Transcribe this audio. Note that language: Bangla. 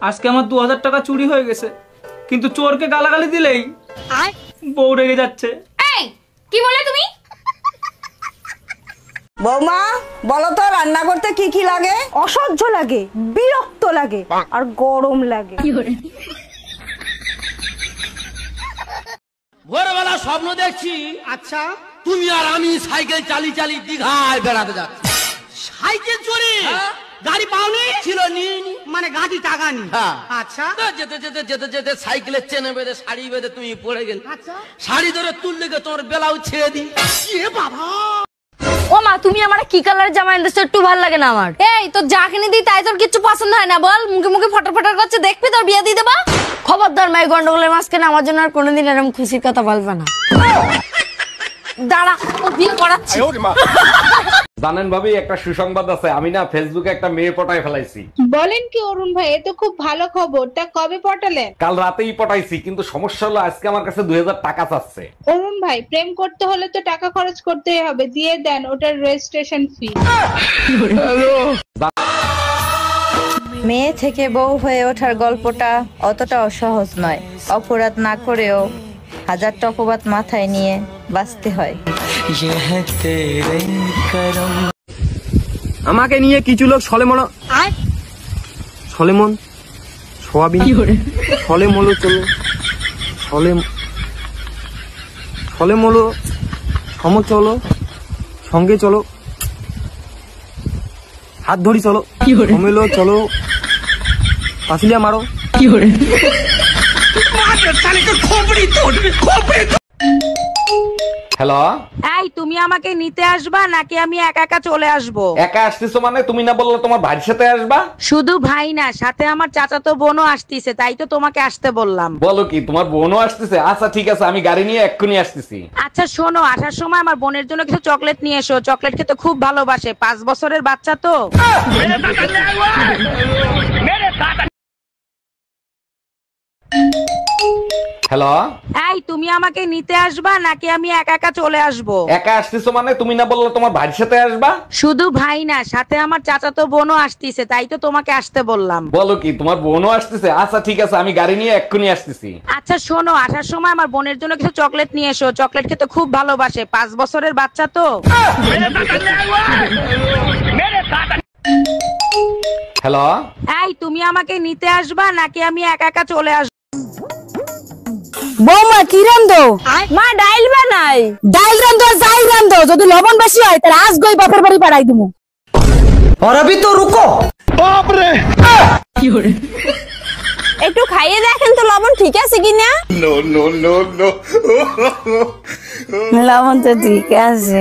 আজকে আমার 2000 টাকা চুরি হয়ে গেছে, কিন্তু চোরকে গালাগালি দিলেই বউ রেগে যাচ্ছে। এই কি বলে তুমি? বৌমা বলো তো রান্না করতে কি কি লাগে? অসহ্য লাগে, বিরক্ত লাগে আর গরম লাগে। ভোরবেলা স্বপ্ন দেখছি, আচ্ছা তুমি আর আমি সাইকেল চালিয়ে চালিয়ে দীঘায় বেড়াতে যাচ্ছি। সাইকেল চুরি? গাড়ি পাওনি? ছিল নি, মানে গাড়ি টাকা নি। আচ্ছা যেতে যেতে যেতে যেতে সাইকেলের চেনে বেঁধে শাড়ি বেঁধে তুমি পড়ে গেলে। আচ্ছা শাড়ি ধরে তুললে তোমার বেলাও ছেড়ে দিই। এ বাবা! ও মা, তুমি আমার কি কালারের জামা এনেছো? একটু ভালো লাগে না আমার। এই তো যা কিনে দিই তাই তোর কিছু পছন্দ হয় না? বল, মুখে মুখে ফটর ফটর করছে, দেখবি তোর বিয়ে দিয়ে দেবা। খবরদার মাই গন্ডগোলের মাঝখানে আমার জন্য আর কোনোদিন এরকম খুশির কথা বলবে না। দাঁড়া, বিয়ে করাচ্ছি। জানেন ভাবি, একটা সুসংবাদ আছে। আমি না ফেসবুকে একটা মেয়ে পটায় ফেলাইছি। বলেন কি অরুণ ভাই, এ তো খুব ভালো খবর। তা কবে পটালেন? কাল রাতেই পটাইছি, কিন্তু সমস্যা হলো আজকে আমার কাছে 2000 টাকা চাচ্ছে। অরুণ ভাই, প্রেম করতে হলে তো টাকা খরচ করতেই হবে, দিয়ে দেন ওটার রেজিস্ট্রেশন ফি। মেয়ে থেকে বউ হয়ে ওঠার গল্পটা অতটাও সহজ নয়। অপরাধ না করেও হাজারটা অপবাদ মাথায় নিয়ে বাঁচতে হয়। আমাকে নিয়ে কিছু লোক সলেমন সোয়াবিন সলেমলো চলো সলেমলো সম চলো, সঙ্গে চলো, হাত ধরি চলো, সমেলো চলো, পাঁচিলিয়া মারো। হ্যালো, এই তুমি আমাকে নিতে আসবা নাকি আমি একা একা চলে আসবো? একা আসতেছো মানে? তুমি না বললে তোমার ভাইয়ের সাথে আসবা? শুধু ভাই না, সাথে আমার চাচাতো বোনও আসতেছে, তাই তো তোমাকে আসতে বললাম। বলো কি, তোমার বোনও আসতেছে? আচ্ছা ঠিক আছে, আমি গাড়ি নিয়ে এক্ষুনি আসতেছি। আচ্ছা শোনো, আসার সময় আমার বোনের জন্য কিছু চকলেট নিয়ে এসো। চকলেট খেতে খুব ভালোবাসে, 5 বছরের বাচ্চা তো। হ্যালো, এই তুমি আমাকে নিতে আসবা নাকি আমি একা একা চলে আসবো? একা আসতেছো মানে? তুমি না বললে তোমার ভাইয়ের সাথে আসবা? শুধু ভাই না, সাথে আমার চাচাতো বোনও আসতেছে, তাই তো তোমাকে আসতে বললাম। বলো কি, তোমার বোনও আসতেছে? আচ্ছা ঠিক আছে, আমি গাড়ি নিয়ে এক্ষুনি আসতেছি। আচ্ছা শোনো, আসার সময় আমার বোনের জন্য কিছু চকলেট নিয়ে এসো। চকলেট খেতে খুব ভালোবাসে, 5 বছরের বাচ্চা তো। হ্যালো, এই তুমি আমাকে নিতে আসবা নাকি আমি একা একা চলে আসবো? বৌমা কি রান্ধো? মা ডাইল বানাই। ডাইল রান্ধো যাই রান্ধো, যদি লবণ বেশি হয় তাহলে আজ গই বাপের বাড়ি পাঠাই দিমু। और अभी तो रुको। बाप रे! একটু খাইয়ে দেখেন তো লবণ ঠিক আছে কিনা। নো নো নো নো, লবণ তো ঠিক আছে।